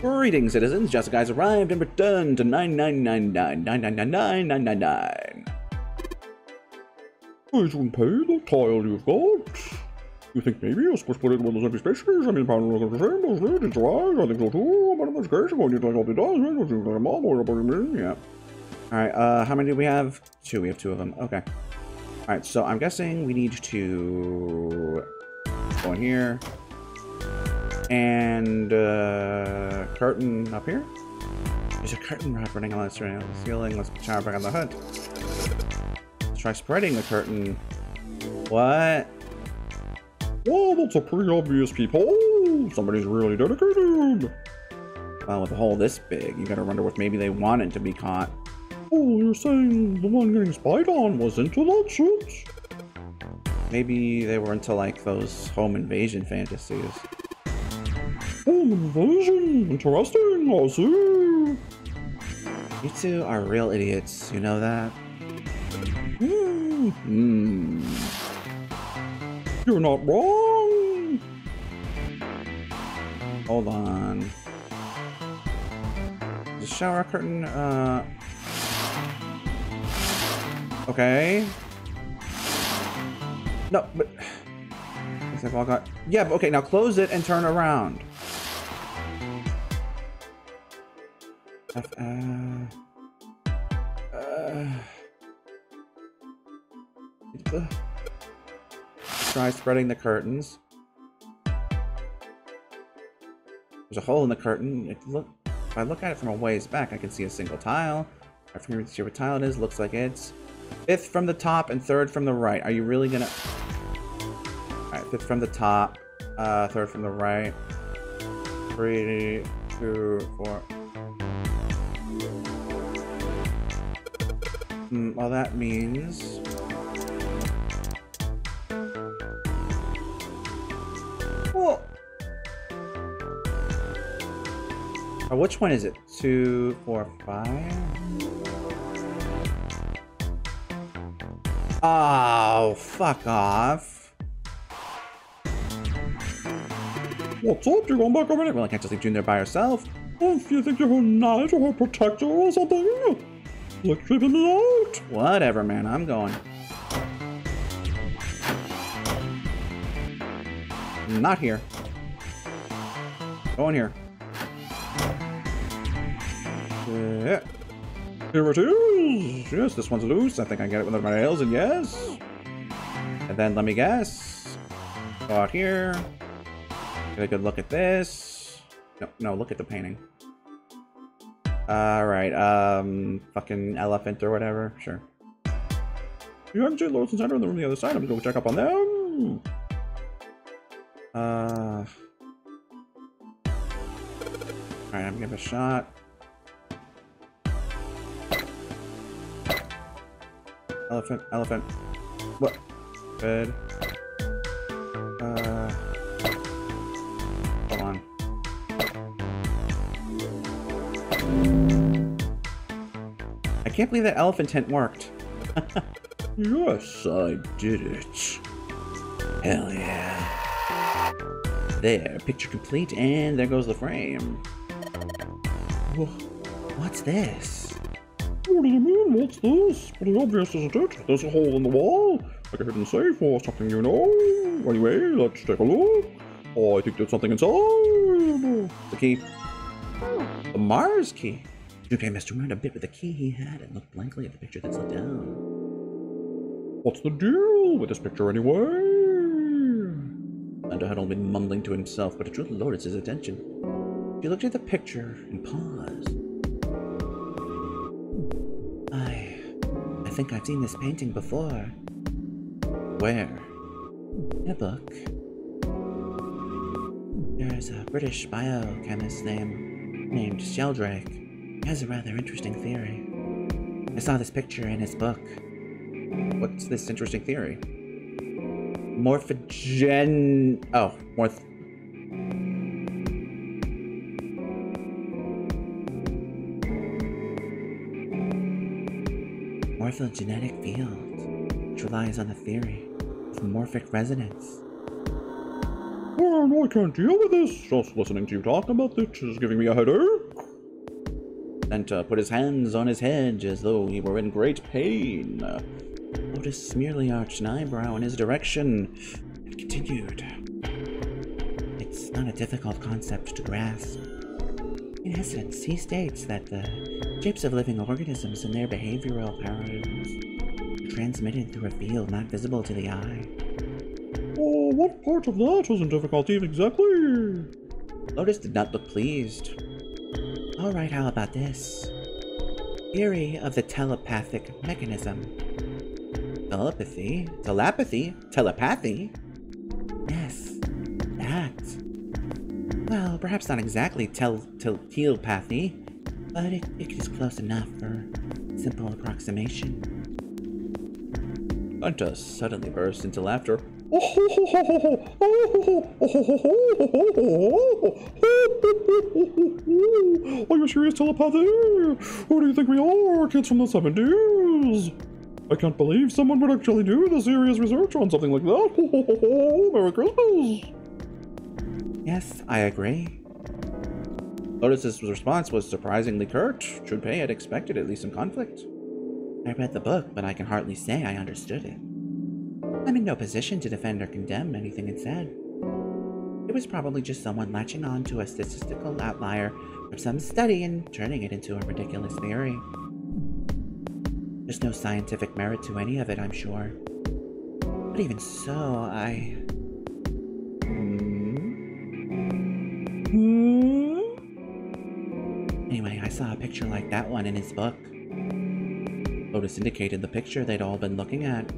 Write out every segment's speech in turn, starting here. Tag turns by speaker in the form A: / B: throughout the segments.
A: Greetings, citizens. Justiguy arrived and returned to 9999.
B: I shouldn't pay the tile you've got. You think maybe you're supposed to put it in one of those empty spaces? I mean, apparently look at the same, doesn't it? It's right, I think so too. But in this case, I'm going to like all the does, right? It seems like a mom or something. Yeah.
A: Alright, how many do we have? Two. We have two of them. Okay. Alright, so I'm guessing we need to go in here. And, curtain up here? There's a curtain rod running on the ceiling. Let's shower back on the hood. Let's try spreading the curtain. What?
B: Well, that's a pretty obvious peephole. Somebody's really dedicated.
A: Well, with a hole this big, you gotta wonder if maybe they wanted to be caught.
B: Oh, you're saying the one getting spied on was into that shit?
A: Maybe they were into, like, those home invasion fantasies.
B: Home invasion? Interesting, I see.
A: You two are real idiots, you know that?
B: You're not wrong.
A: Hold on. The shower curtain, okay. No, but... I've all got... Yeah, but okay, now close it and turn around. Try spreading the curtains. There's a hole in the curtain. If I look at it from a ways back, I can see a single tile. I forget what tile it is. Looks like it's 5th from the top and 3rd from the right. Are you really gonna... Alright, 5th from the top, 3rd from the right. 3, 2, 4. Well, that means... Well... Oh, which one is it? 2, 4, 5? Oh, fuck off.
B: What's up? You going back over it?
A: Well, I can't just leave June there by herself.
B: Oh, if you think you're her knight or her protector or something, like tripping me out.
A: Whatever, man. I'm going. Not here. Go in here. Yeah.
B: Here it is.
A: Yes, this one's loose. I think I can get it with my nails, and yes. And then let me guess. Go out here. Get a good look at this. No, look at the painting. Alright, fucking elephant or whatever. Sure.
B: You haven't seen Lotus and Center in the room on the other side. I'm gonna go check up on them.
A: Alright, I'm gonna give it a shot. Elephant. What? Good. Hold on. I can't believe that elephant tent worked.
B: Yes, I did it.
A: Hell yeah. There, picture complete, and there goes the frame. What's this?
B: What do you mean, what's this? Pretty obvious, isn't it? There's a hole in the wall, like a hidden safe or something, you know. Anyway, let's take a look. Oh, I think there's something inside.
A: The key. The Mars key. Junpei messed around a bit with the key he had and looked blankly at the picture that slid down.
B: What's the deal with this picture anyway?
A: Santa had only been mumbling to himself, but it truly loaded his attention. He looked at the picture and paused. I think I've seen this painting before. Where? In a book. There's a British biochemist named Sheldrake. He has a rather interesting theory. I saw this picture in his book. What's this interesting theory? Morphogenetic field, which relies on the theory of morphic resonance.
B: And I can't deal with this. Just listening to you talk about it is giving me a headache.
A: Santa put his hands on his head as though he were in great pain. Lotus merely arched an eyebrow in his direction and continued. It's not a difficult concept to grasp. In essence, he states that the shapes of living organisms and their behavioral patterns are transmitted through a field not visible to the eye.
B: Oh, what part of that isn't difficult exactly?
A: Lotus did not look pleased. Alright, how about this? Theory of the telepathic mechanism. Telepathy? Telepathy? Yes, that. Well, perhaps not exactly telepathy, but it is close enough for simple approximation. Santa suddenly burst into laughter.
B: Are you serious, telepathy? Who do you think we are, kids from the 70s? I can't believe someone would actually do the serious research on something like that. Merry Christmas!
A: Yes, I agree. Lotus's response was surprisingly curt. Junpei had expected at least some conflict. I read the book, but I can hardly say I understood it. I'm in no position to defend or condemn anything it said. It was probably just someone latching on to a statistical outlier from some study and turning it into a ridiculous theory. There's no scientific merit to any of it, I'm sure. But even so, Anyway, I saw a picture like that one in his book. Lotus indicated the picture they'd all been looking at.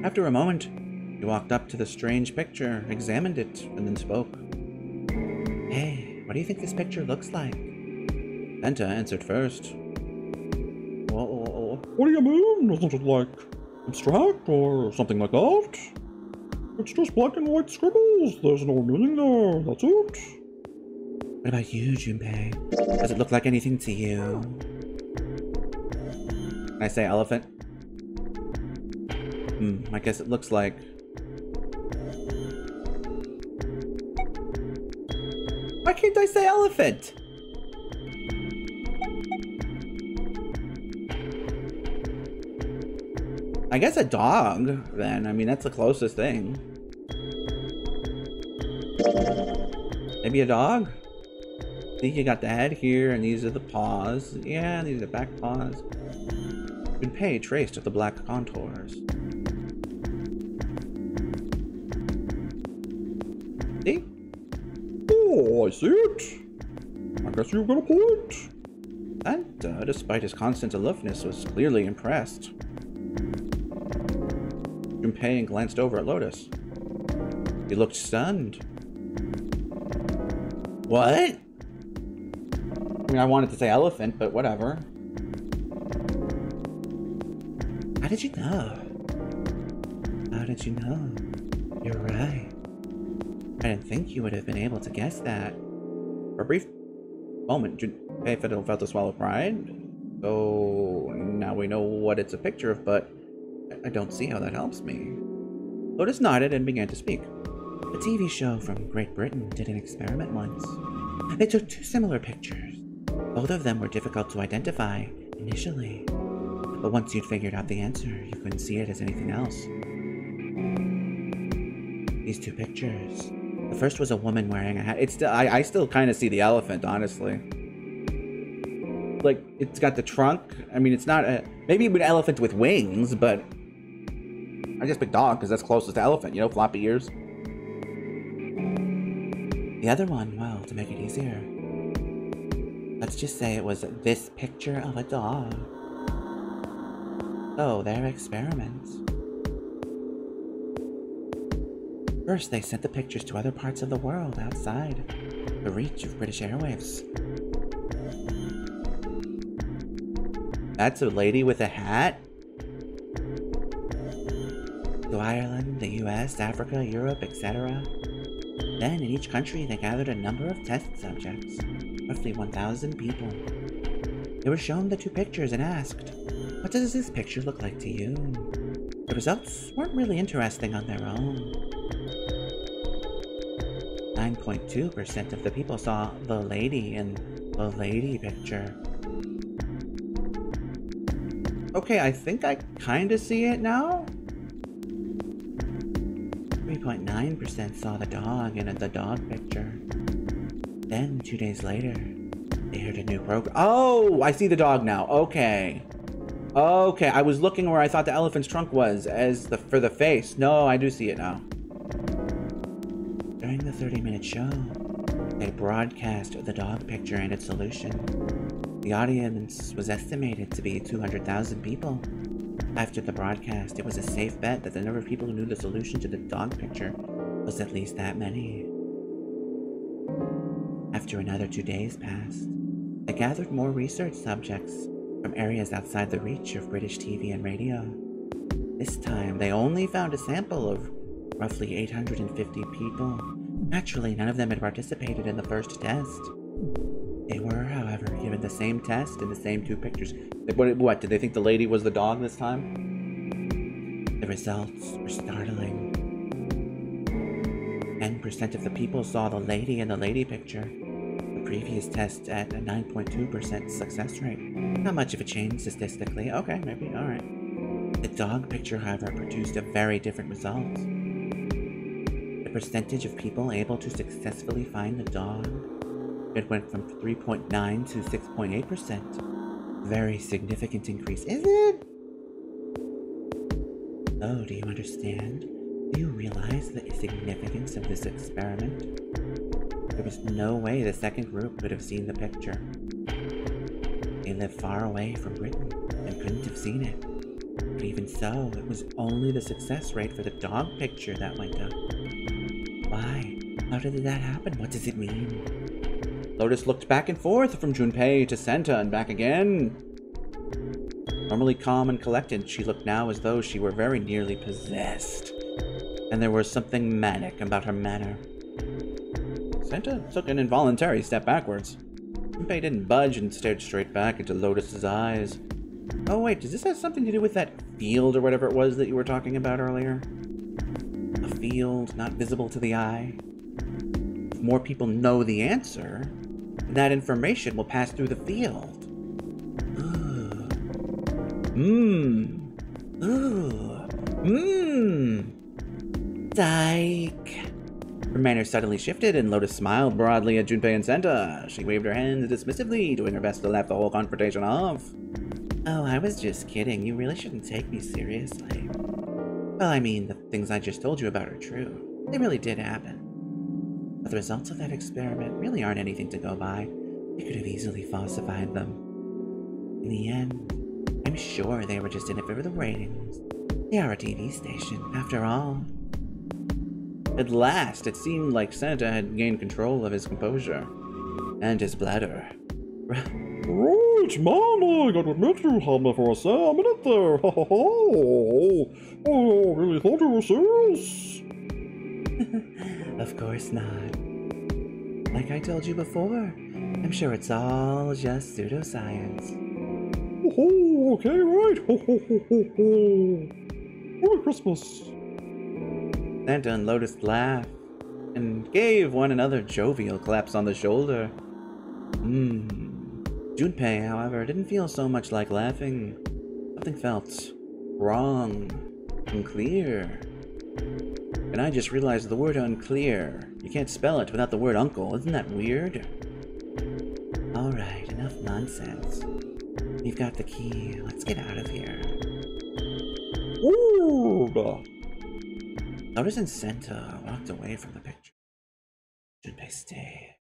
A: After a moment, he walked up to the strange picture, examined it, and then spoke. Hey, what do you think this picture looks like? Santa answered first.
B: What do you mean? Isn't it like abstract or something like that? It's just black and white scribbles. There's no meaning there. That's it.
A: What about you, Junpei? Does it look like anything to you? Can I say elephant? I guess it looks like... Why can't I say elephant? I guess a dog, then. I mean, that's the closest thing. Maybe a dog? See, you got the head here, and these are the paws. Yeah, these are the back paws. Junpei traced the black contours. See?
B: Oh, I see it. I guess you've got a point.
A: Santa, despite his constant aloofness, was clearly impressed. Junpei glanced over at Lotus. He looked stunned. What? I mean, I wanted to say elephant, but whatever. How did you know? How did you know? You're right. I didn't think you would have been able to guess that. For a brief moment, Junpei felt a swell of pride. So now we know what it's a picture of, but I don't see how that helps me. Lotus nodded and began to speak. A TV show from Great Britain did an experiment once. They took two similar pictures. Both of them were difficult to identify initially, but once you'd figured out the answer, you couldn't see it as anything else. These two pictures. The first was a woman wearing a hat. I still kind of see the elephant, honestly. Like, it's got the trunk. I mean, it's not a... Maybe an elephant with wings, but... I just picked dog because that's closest to elephant, you know, floppy ears. The other one, well, to make it easier, let's just say it was this picture of a dog. So, their experiments. First, they sent the pictures to other parts of the world outside the reach of British airwaves. That's a lady with a hat? To Ireland, the US, Africa, Europe, etc. Then, in each country, they gathered a number of test subjects, roughly 1,000 people. They were shown the two pictures and asked, what does this picture look like to you? The results weren't really interesting on their own. 9.2% of the people saw the lady in the lady picture. Okay, I think I kinda see it now. 3.9% saw the dog in the dog picture. Then, 2 days later, they heard a new program. Oh, I see the dog now. Okay. Okay, I was looking where I thought the elephant's trunk was for the face. No, I do see it now. During the 30-minute show, they broadcast the dog picture and its solution. The audience was estimated to be 200,000 people. After the broadcast, it was a safe bet that the number of people who knew the solution to the dog picture was at least that many. After another 2 days passed, they gathered more research subjects from areas outside the reach of British TV and radio. This time, they only found a sample of roughly 850 people. Naturally, none of them had participated in the first test. They were, however, given the same test and the same 2 pictures. What, did they think the lady was the dog this time? The results were startling. 10% of the people saw the lady in the lady picture. The previous test at a 9.2% success rate. Not much of a change statistically. Okay, maybe, alright. The dog picture, however, produced a very different result. The percentage of people able to successfully find the dog, it went from 3.9 to 6.8%. Very significant increase, is it? Oh, do you understand? Do you realize the significance of this experiment? There was no way the second group could have seen the picture. They lived far away from Britain and couldn't have seen it. But even so, it was only the success rate for the dog picture that went up. Why? How did that happen? What does it mean? Lotus looked back and forth from Junpei to Senta and back again. Normally calm and collected, she looked now as though she were very nearly possessed. And there was something manic about her manner. Senta took an involuntary step backwards. Junpei didn't budge and stared straight back into Lotus's eyes. Oh wait, does this have something to do with that field or whatever it was that you were talking about earlier? A field not visible to the eye? If more people know the answer, that information will pass through the field. Psych. Her manner suddenly shifted, and Lotus smiled broadly at Junpei and Senta. She waved her hands dismissively, doing her best to laugh the whole confrontation off. Oh, I was just kidding. You really shouldn't take me seriously. Well, I mean, the things I just told you about are true. They really did happen. But the results of that experiment really aren't anything to go by. They could have easily falsified them. In the end, I'm sure they were just in it for the ratings. They are a TV station, after all. At last, it seemed like Santa had gained control of his composure. And his bladder.
B: Right, Mama, I gotta admit you had me for a minute there. Oh, really thought you were serious?
A: Of course not. Like I told you before, I'm sure it's all just pseudoscience.
B: Oh, okay, right. Merry Christmas.
A: Santa and Lotus laughed and gave one another jovial claps on the shoulder. Junpei, however, didn't feel so much like laughing. Something felt wrong, unclear. And I just realized the word unclear. You can't spell it without the word uncle. Isn't that weird? Alright, enough nonsense. We've got the key. Let's get out of here.
B: Ooh.
A: Lotus and Senta walked away from the picture. Junpei stayed,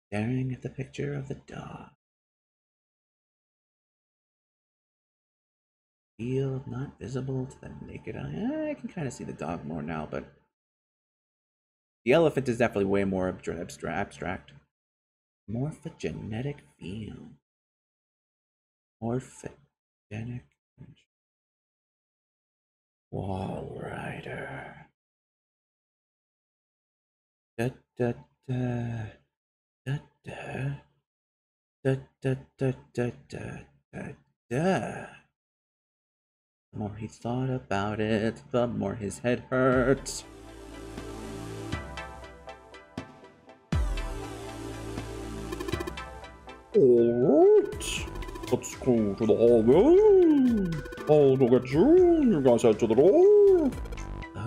A: staring at the picture of the dog. Field not visible to the naked eye. I can kind of see the dog more now, but the elephant is definitely way more abstract. Morphogenetic field. Morphogenic. Wall rider. Da da da da da da da da da da da. The more he thought about it, the more his head hurt.
B: Alright. Let's go to the hallway. I'll go get you. You guys head to the door.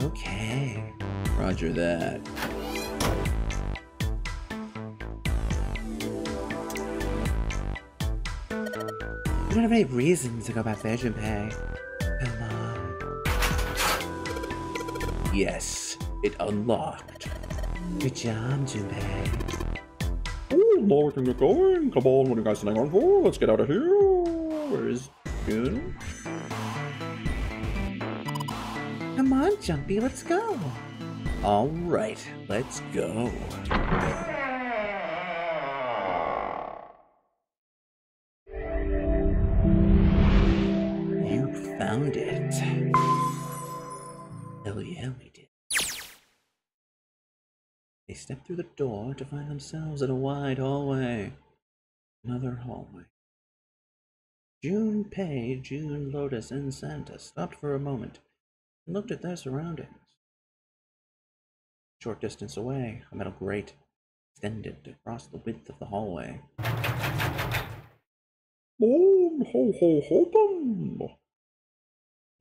A: Okay. Roger that. We don't have any reason to go back there, Junpei. Come on. Yes, it unlocked. Good job, Junpei.
B: Oh, now we can get going. Come on, what are you guys sitting on for? Let's get out of here.
A: Where is June? Come on, Jumpy, let's go. All right, let's go. You found it. Hell yeah, we did. They stepped through the door to find themselves in a wide hallway. Another hallway. Junpei, June, Lotus, and Santa stopped for a moment and looked at their surroundings. A short distance away, a metal grate extended across the width of the hallway.
B: Boom, ho, ho, open.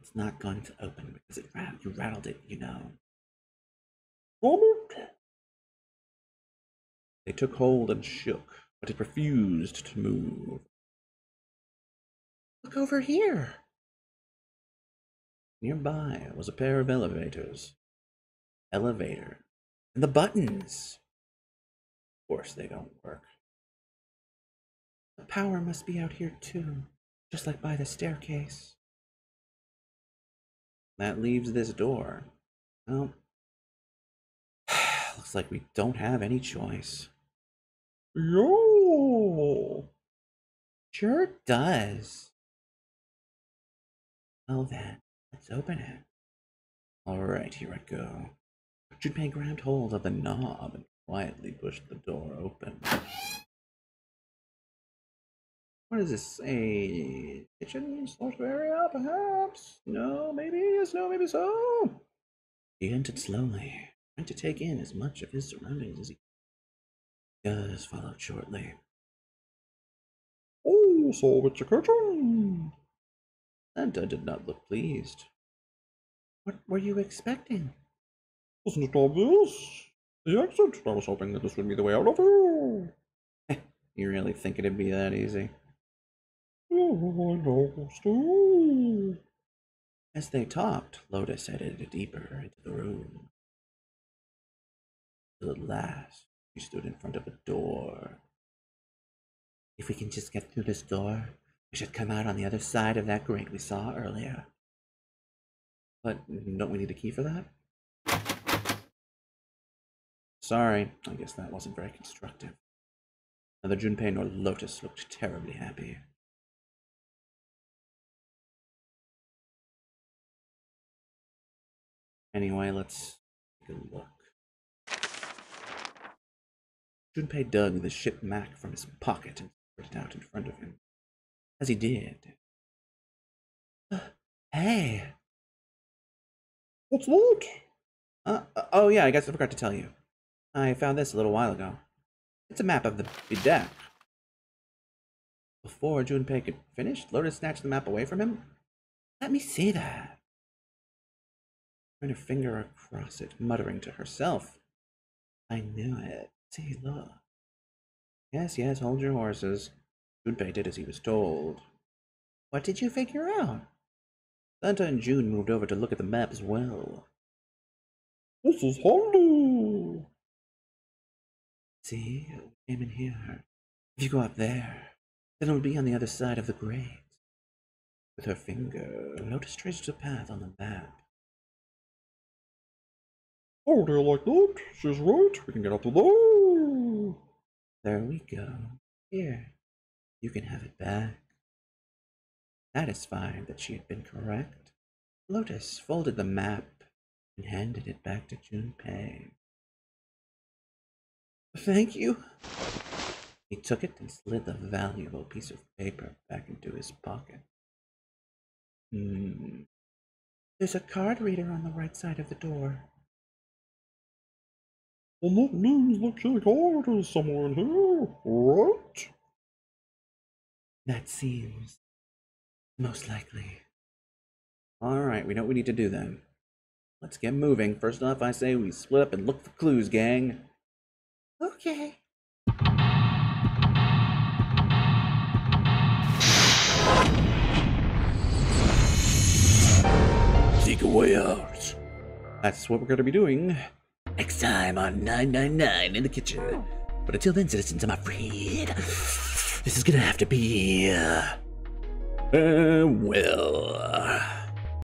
A: It's not going to open because you rattled it, you know.
B: Robert.
A: They took hold and shook, but it refused to move. Look over here! Nearby was a pair of elevators. Elevator. And the buttons! Of course they don't work. The power must be out here too, just like by the staircase. That leaves this door. Well, looks like we don't have any choice.
B: Yo.
A: Sure does. Well then, let's open it. Alright, here I go. Junpei grabbed hold of the knob and quietly pushed the door open. What does this say? Kitchen slash area, perhaps? No, maybe, yes, no, maybe so. He entered slowly, trying to take in as much of his surroundings as he could. Others followed shortly.
B: Oh, so it's a kitchen.
A: Santa did not look pleased. What were you expecting?
B: Wasn't it obvious? The exit. I was hoping that this would be the way out of here.
A: You really think it'd be that easy?
B: Oh, I know, Stu.
A: As they talked, Lotus headed deeper into the room. Till at last, she stood in front of a door. If we can just get through this door, we should come out on the other side of that grate we saw earlier. But don't we need a key for that? Sorry, I guess that wasn't very constructive. Neither Junpei nor Lotus looked terribly happy. Anyway, let's take a look. Junpei dug the ship map from his pocket and spread it out in front of him. As he did... hey!
B: What's that?
A: Oh yeah, I guess I forgot to tell you. I found this a little while ago. It's a map of the bidet. Before Junpei could finish, Lotus snatched the map away from him. Let me see that. Ran her finger across it, muttering to herself. I knew it. See, look. Yes, yes, hold your horses. Junpei did as he was told. What did you figure out? Santa and June moved over to look at the map as well.
B: This is handy.
A: See, we came in here. If you go up there, then it'll be on the other side of the grate. With her finger, Lotus traced a path on the map.
B: Oh, do you like that? She's right. We can get up to there.
A: There we go. Here, you can have it back. Satisfied that she had been correct, Lotus folded the map and handed it back to Junpei. Thank you. He took it and slid the valuable piece of paper back into his pocket. There's a card reader on the right side of the door.
B: Well, that means the key card is somewhere in here, right?
A: That seems most likely. Alright, we know what we need to do then. Let's get moving. First off, I say we split up and look for clues, gang. Okay.
B: Seek a way out.
A: That's what we're going to be doing next time on 999 in the kitchen. But until then, citizens, I'm afraid this is going to have to be, well...